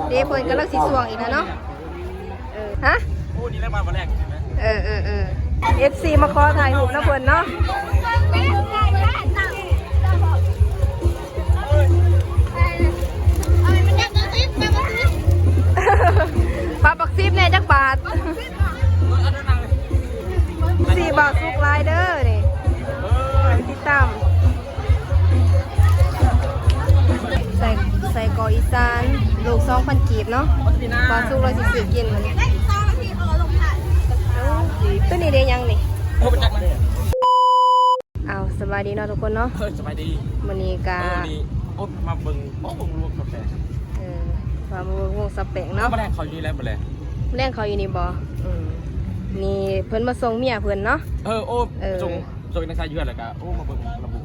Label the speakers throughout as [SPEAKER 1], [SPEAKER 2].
[SPEAKER 1] เดี๋ยวเพิ่นกำลังสิสวงอีกนะเนาะฮะ
[SPEAKER 2] โอ้นี่แรกมาแรกใช่ไหม
[SPEAKER 1] FC มาขอถ่ายรูปนะเพิ่นเนาะปลาปักซิบแน่จักบาท4 บาทสุกลายเด้อนี่พี่ตั้มใส่กออีสานลูก2,000 กีบเนาะปลาสุกเราสิซื้อกินมันตัวนี้เด้ยังนี่เอาสบายดีเนาะทุกคนเนาะ
[SPEAKER 2] สบายดี
[SPEAKER 1] วันนี้กา
[SPEAKER 2] โอ้มาเบิ่งลวกกาแฟ
[SPEAKER 1] มาเบิ่งวงสเปกเนาะ
[SPEAKER 2] มาแรกเขาอยู่แล้วมาแรก
[SPEAKER 1] แรงเขาอยู่นี่บ่นี่เพิ่นมาส่งเมียเพิ่นเนาะ
[SPEAKER 2] โอ้ส่งนักชายเยือนแล้วก็โอ้มาเบิ่งระบุ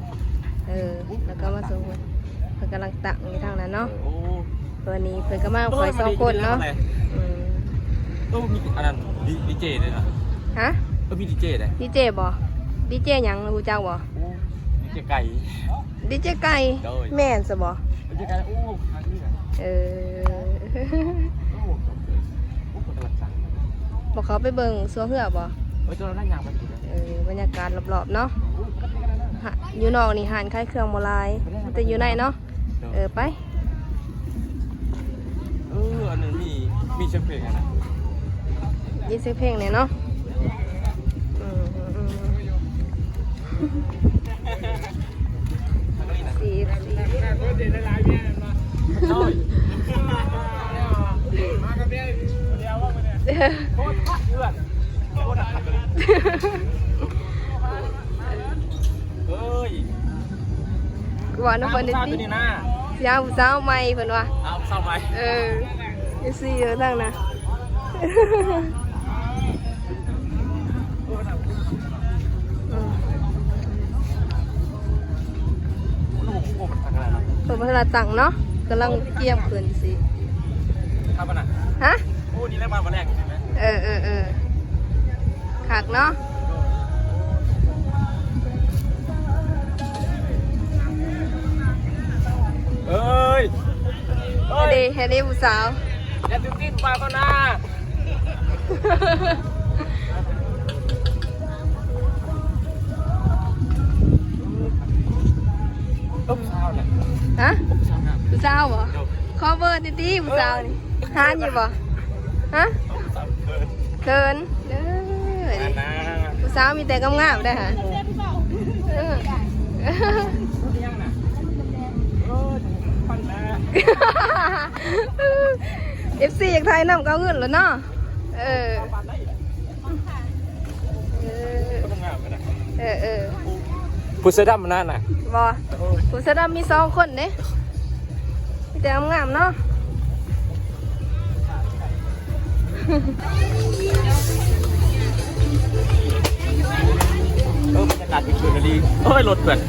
[SPEAKER 1] แล้วก็มาส่งเพิ่นกำลังตักอยู่ทางนั้นเนาะตัวนี้เพิ่นก็มาคอย2 คนเนาะ
[SPEAKER 2] มีอันนั้นดีเจเลยนะ
[SPEAKER 1] ฮะ
[SPEAKER 2] มีดีเจเลย
[SPEAKER 1] ดีเจบ่ดีเจหยังรู้จักบ่
[SPEAKER 2] ดีเจไก่
[SPEAKER 1] ดีเจไก่แม่นซะบ่
[SPEAKER 2] ดีเจไก่โอ้ทางนี้
[SPEAKER 1] บอกเขาไปเบิ่งสัวเหือบ่
[SPEAKER 2] ตัวเราได้ยางไป
[SPEAKER 1] บรรยากาศรอบๆเนาะอยู่นอกนี่หานคล้ายเครื่องโบราณแต่อยู่ในเนาะไป
[SPEAKER 2] อันนึงมีเสียงเพลงนะ
[SPEAKER 1] ยินเสียงเพลงเนี่ยเนาะกูว่าน้ำเพิ่นดิยาวสาวใหม่เพิ่นว่า
[SPEAKER 2] สาวใหม่
[SPEAKER 1] สิเยอะทั้งนะเปิดมาตลาดตังเนาะกำลังเกี่ยมเพิ่นสิ
[SPEAKER 2] ครับน่ะ
[SPEAKER 1] ฮะ
[SPEAKER 2] โอ้นี่แรกมาแรกใช่ไหม
[SPEAKER 1] ขักเนาะเฮดี้ผู้สาว
[SPEAKER 2] อย่าติดปากก็น่า
[SPEAKER 1] ฮะผู้สาวบ่ขอเบอร์ดิผู้สาวนี่หาอยู่บ่ฮะเกินผู้สาวมีแต่งามๆได้ฮะFC อยากถ่ายน้ำก้าวเงินแล้วเนาะ
[SPEAKER 2] ผู้เสื้อดำนั่นน่ะ
[SPEAKER 1] บ่ผู้เสื้อดำมี2 คนเนี่ยมีแต่งามเนาะ
[SPEAKER 2] บรรยากาศเป็นดีรถเปิด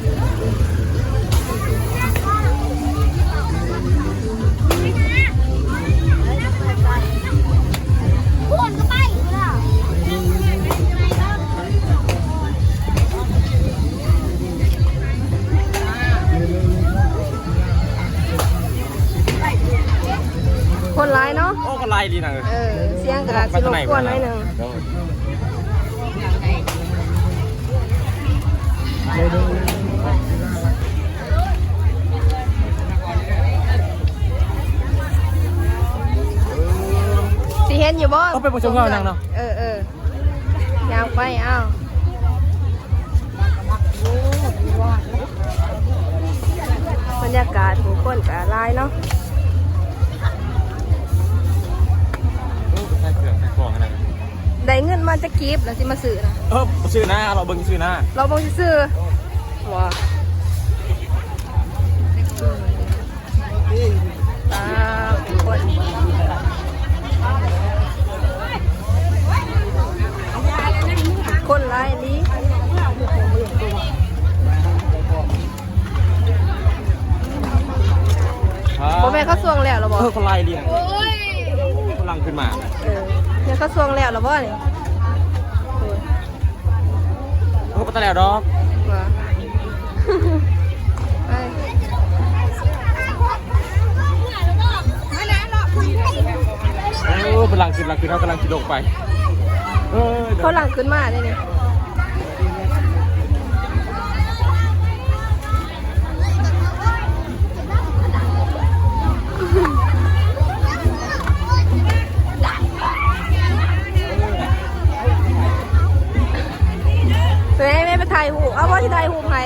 [SPEAKER 1] คนร้ายเนาะ
[SPEAKER 2] คนร้ายดีนะ
[SPEAKER 1] เสียงกระดาษสิรบกวนหน่อยนึงสิเห็นอยู่บ่
[SPEAKER 2] ไปประชุมกันเนาะ
[SPEAKER 1] ยาวไปอ้าวบรรยากาศผู้คนกะลายเนาะได้เงินมาจะกีบแล้วสิมาซื้อนะ
[SPEAKER 2] ซื้อหน้าเราเบิ่งซื้อหน้า
[SPEAKER 1] เราเบิ่งซื้อว้าคนร้ายนี้โมแม่เขาสวงแล้วหรอบ่
[SPEAKER 2] คนร้ายดีคนลังขึ้นมา
[SPEAKER 1] เนี่ยเขาสวงแล้วหรอบ่เนี่ย
[SPEAKER 2] เขาก็ตะแล้วดอก หลังขึ้นเขากำลังจะลงไป
[SPEAKER 1] เขาหลังขึ้นมาได้เนี่ยไม่ไปถ่ายหูเอาว่าที่ถ่ายหูใคร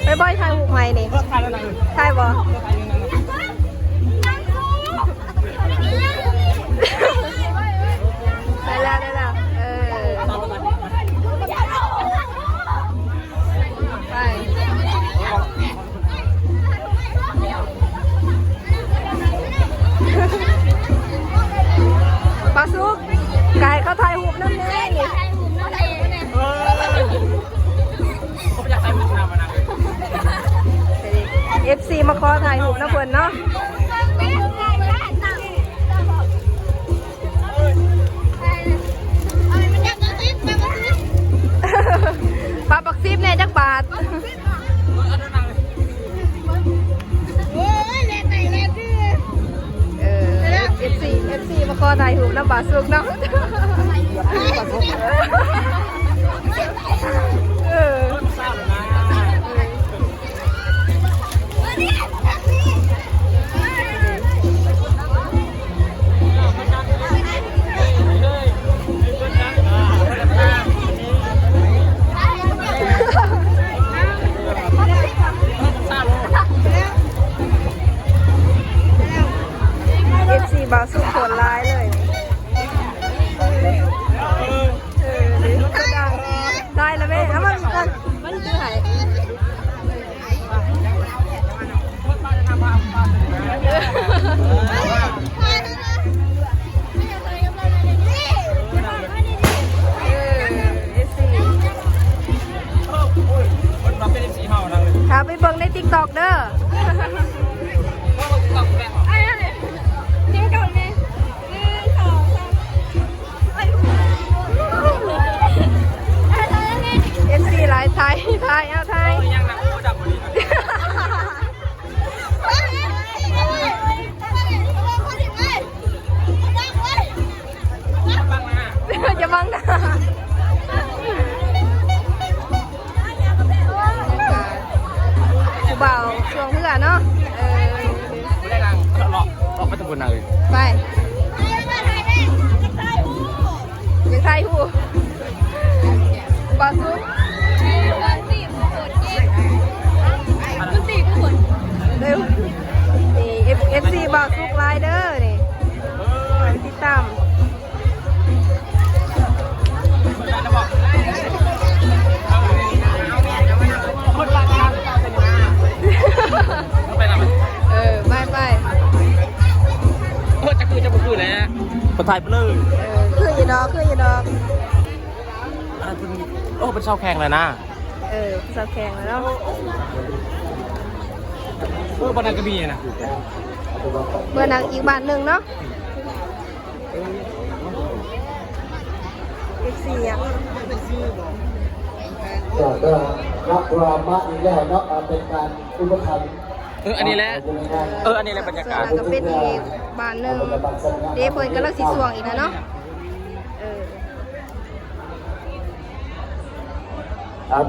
[SPEAKER 1] ไปบ่อยถ่ายหูใครนี่ถ่ายบ่ได้แล้วไปปลาซุกไก่เขาถ่ายหูนั่นเองนี่
[SPEAKER 2] ผมอยากใส่มันทำมันนะ
[SPEAKER 1] FC มาขอถ่ายหูนะเพื่อนเนาะปลาปักซิบเนี่ยจักบาทFC มาขอถ่ายหูนะบาทสุกเนาะบาสุกผลร้ายเลยได้แล้วแม่เอามันคือหายค่ะไปเบิ่งใน TikTok เด้อไทยเอาไทยจะบังนะผู้บ่าวช่วงเพื่อนเนาะ
[SPEAKER 2] ได้รังหลอกไปตะบุญเลย
[SPEAKER 1] ไปยังไทยหูบาซุนี่ FC บาซุกไลเดอร์นี่ติดตามไป
[SPEAKER 2] จะคือแล้วพอถ่ายไปเลย
[SPEAKER 1] คืออย่าดอก
[SPEAKER 2] โอ้เป็นชาวแข่งเลยนะ
[SPEAKER 1] ชาวแข่งแล้ว
[SPEAKER 2] บ้านนางกระบี่นะ
[SPEAKER 1] เมื่อนางอีกบ้านหนึ่งเนาะFC อ่ะ
[SPEAKER 3] ก็รับรองมาอีกแล้วเนาะเป็นการอุปถัมภ์
[SPEAKER 2] อันนี้แหละอันนี้แหละบรรยากาศ
[SPEAKER 1] ก็เป็นอีกบ้านหนึ่งเดี๋ยวเพิ่นก็เลิกสีสวงอีกนะเนาะ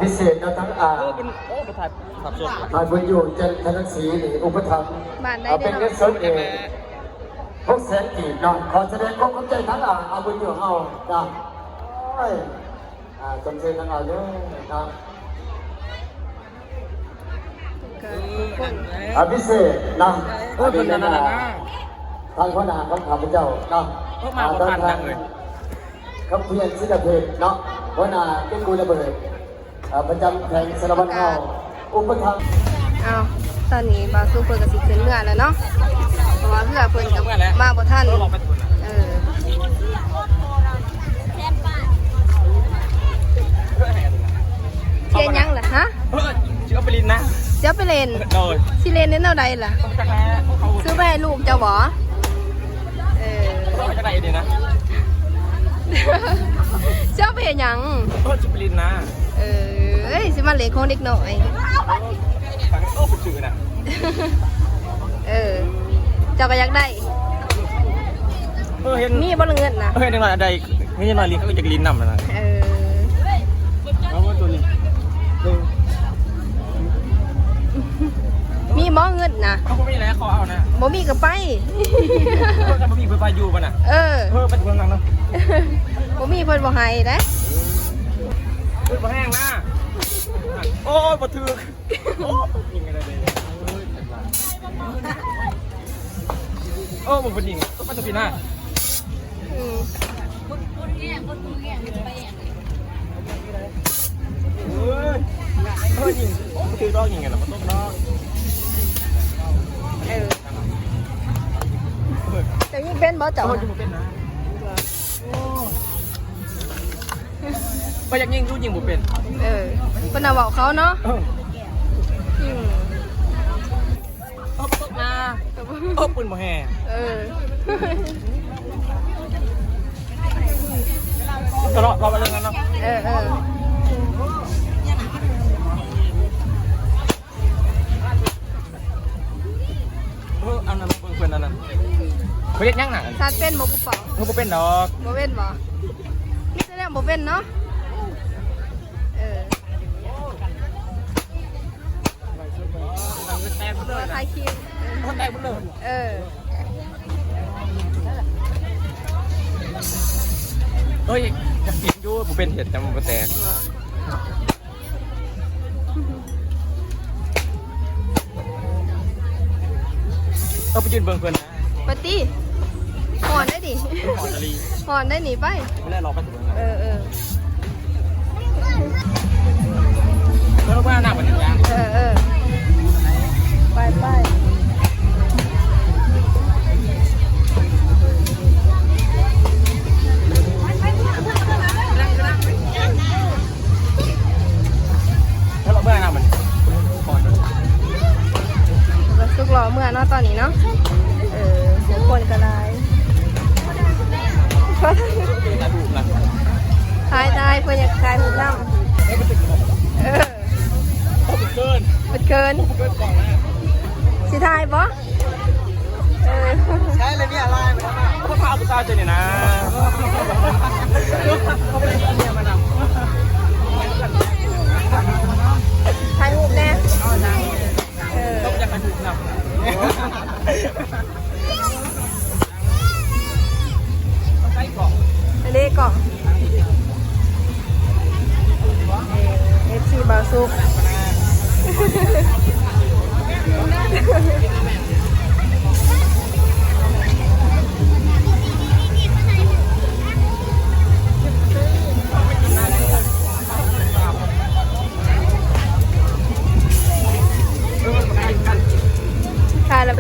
[SPEAKER 3] พิเศษทั้ง
[SPEAKER 2] เป็นประธานสับสน
[SPEAKER 3] บุญอยู่จันทนศรีหรืออุปถัมภ์เป็นเงินสดเอง600,000 กีบเนาะขอแสดงความขอบใจทั้งบุญอยู่เอาจ้ะจำเจทั้งเยอะนะพิเศษนะ
[SPEAKER 2] เป็นนั่นนะ
[SPEAKER 3] ทางพ่อนาของข้าพเจ้าเนาะ
[SPEAKER 2] มาประธานดังเลย
[SPEAKER 3] คำเพียรศิลปเพชรเนาะพ่อนาเป็นกูระเบิดประจำแข่งสารบัญเฮาอุปถัมภ์
[SPEAKER 1] ตอนนี้บาซูเปิดกับสิขึ้นเมื่อแล้วเนาะเพราะว่าเพื่อเพิ่นกับมาบ่ทันเทียนยังล่ะฮะ
[SPEAKER 2] เชื่อไปลินนะ
[SPEAKER 1] เจ้าไปเล่นสิเล่นเน้นเอาใดล่ะซื้อไปให้ลูกเจ้าบ่
[SPEAKER 2] จะได้ดีนะ
[SPEAKER 1] เจ้าไปเห็นยัง
[SPEAKER 2] ชื่อไปลินนะ
[SPEAKER 1] สิมาเล่นของเด็กหน่อย
[SPEAKER 2] โอ้คุณชื่อนะ
[SPEAKER 1] เจ้าก็อยากได้
[SPEAKER 2] เห็น
[SPEAKER 1] มีบ่ละเงินนะ
[SPEAKER 2] เห็นหน่อยอะไรไม่ใช่หน่อยลิ้นเขาจะลิ้นนำนะ
[SPEAKER 1] เอา
[SPEAKER 2] ว่าตัวนี้
[SPEAKER 1] มีหมอเงินนะ
[SPEAKER 2] เขาไม่แล้วเขาเอานะ
[SPEAKER 1] บ่มีก็ไป
[SPEAKER 2] เขาไม่มีไฟอยู่ป่ะน่ะ
[SPEAKER 1] เออ
[SPEAKER 2] เป็นเมืองนั้นเนาะ
[SPEAKER 1] บ่มีเพิ่นบ่ให้เด้
[SPEAKER 2] เป็นแห้งนะโอ้ยบ่ถือโอ้ยิงอะไรเลยโอ้มึงเป็นยิงต้องมาตัวปีหน้า
[SPEAKER 1] อืม
[SPEAKER 2] ยิงคือดอกยิงไงล่ะมันต้องดอก
[SPEAKER 1] เออแต่ยิงเป็นบ่เจ้า
[SPEAKER 2] โอ้ย
[SPEAKER 1] น่ะ
[SPEAKER 2] ยิงเป็นนะก็อยากยิงดูยิงบุเป็น
[SPEAKER 1] เออเพิ่นน่ะเว้าเขาเนาะอืม
[SPEAKER 2] โอ้ตกนาโอ้ปืนบ่แห่
[SPEAKER 1] เออ
[SPEAKER 2] ก็รอมาเรื่องนั้นเนาะ
[SPEAKER 1] เออ
[SPEAKER 2] อันนั้นเพื่อนอันนั้นเขาเรียกยังหนัง
[SPEAKER 1] สัตว์เป็นบ่ผู้เป่า
[SPEAKER 2] เขาเป็นดอก
[SPEAKER 1] บ่เป็นบ่มีแต่แนวบ่เป็นเนาะเออ
[SPEAKER 2] แตกหมดเลย
[SPEAKER 1] ถ่ายคลิป
[SPEAKER 2] คนแตกหมดเลย
[SPEAKER 1] เออ
[SPEAKER 2] เฮ้ยจะกินอยู่ผมเป็นเห็ดแต่มันแตกเอาไปยืนเบิ่งเพื่อนนะ
[SPEAKER 1] ปาตี้หอนได้ดิ
[SPEAKER 2] หอนาลี
[SPEAKER 1] หอนได้หนีไป
[SPEAKER 2] ไม่ได้รอไปถึง
[SPEAKER 1] เออ
[SPEAKER 2] แล้วว่าหน้ามันยัง
[SPEAKER 1] ไป
[SPEAKER 2] แล้วเราเมื่อหน้ามันก่อน
[SPEAKER 1] มาสุกหล่อเมื่อเนาะตอนนี้เนาะเสียงคนกระไร
[SPEAKER 2] แต่ดูหลัง
[SPEAKER 1] ขายได้เพื่อนอยากขายหูน้ำ
[SPEAKER 2] ไม่เป็นตึกหรอก
[SPEAKER 1] เออ
[SPEAKER 2] โอ้เกิน
[SPEAKER 1] เกิน
[SPEAKER 2] เกินกล่องแล้ว
[SPEAKER 1] สิทายปะ
[SPEAKER 2] ใช่เลยเนี่ยอะไรไปแล้วนะเขาพาผู้ชายเจอเนี่ยนะเขาเป็นเมียมันอ่ะ
[SPEAKER 1] ถ่ายรูปแน่
[SPEAKER 2] ต้องจะมาถูกนำใส่กล่อง
[SPEAKER 1] เลขกล่องFC บาซุกค่ะแล้ว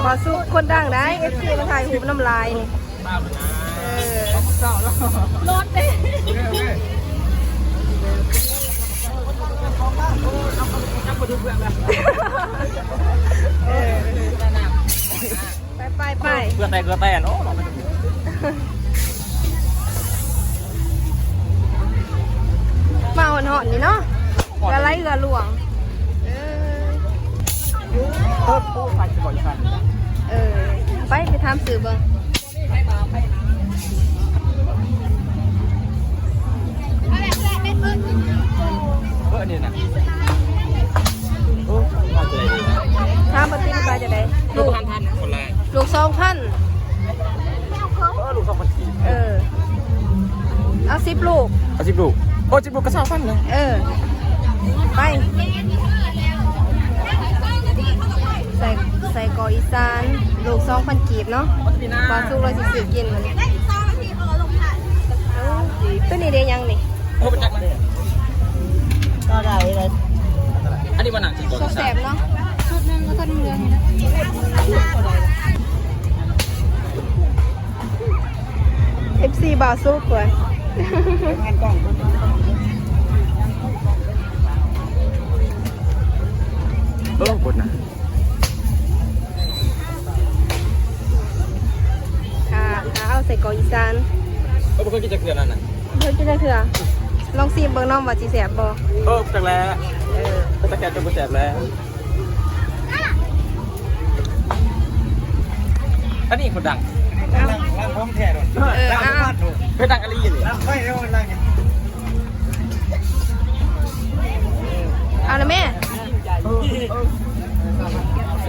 [SPEAKER 1] บาซุกคนดังได้ FC มาถ่ายรูปน้ำลายนี่รถเด้ไป
[SPEAKER 2] เกลือแต่เนาะ
[SPEAKER 1] มาหอนๆนี่เนาะกระไรกระหลวง
[SPEAKER 2] ผู้ชายจะบอกฉัน
[SPEAKER 1] ไปทำสื่อเบิ่ง
[SPEAKER 2] นี่นะโอ้น่าจะได้
[SPEAKER 1] ถ้าปฏิบัติจะได้ลูก
[SPEAKER 2] พันคนแรก
[SPEAKER 1] ลูก2,000
[SPEAKER 2] ลูก2,000กีบ
[SPEAKER 1] เอา10 ลูก
[SPEAKER 2] เอา10 ลูกโอ้10 ลูกก็2,000เลย
[SPEAKER 1] ไปใส่กออีสานลูก2,000กีบเนาะปลาซุกเราสิซื้อกินมันตัวนี้ได้ยังนี่
[SPEAKER 2] โอ้เป็นจักรมาเลย
[SPEAKER 1] ก็ได้เลย
[SPEAKER 2] อันนี้มันหนังสิตัว
[SPEAKER 1] แสบเนาะชุดนึงก็ต้นเมืองนะ FC บาซุกเลย
[SPEAKER 2] งานกล้องกดนะ
[SPEAKER 1] เอาใส่กออีสาน
[SPEAKER 2] เพิ่งกินจะเกลือนั่นน่ะ
[SPEAKER 1] เพื่อกินได้เถอะ ลองซีมเบิ่งน้องว่าสิแซ่บบ่
[SPEAKER 2] จากแล้วตะแกรงจะมาแจกแล้วอันนี้คนดัง
[SPEAKER 4] ร่างพร้อมแท้ด้วย
[SPEAKER 1] ร่างพร้อม
[SPEAKER 2] เพชรดังอะไรอย่างนี้
[SPEAKER 4] ร่างไม่ได้ว่าร่างยัง
[SPEAKER 1] เอาละแม่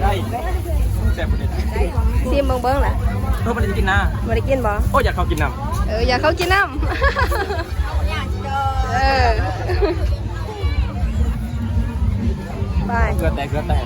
[SPEAKER 2] ได้แจกคนเดียว
[SPEAKER 1] ซีมเบิ่งล่ะ
[SPEAKER 2] มันจะกินนะ
[SPEAKER 1] บ่ได้กินบ่
[SPEAKER 2] โอ้อยากเขากินน้
[SPEAKER 1] อยากเขากินน้ำ
[SPEAKER 2] ำ
[SPEAKER 1] ไป
[SPEAKER 2] เกลือแตก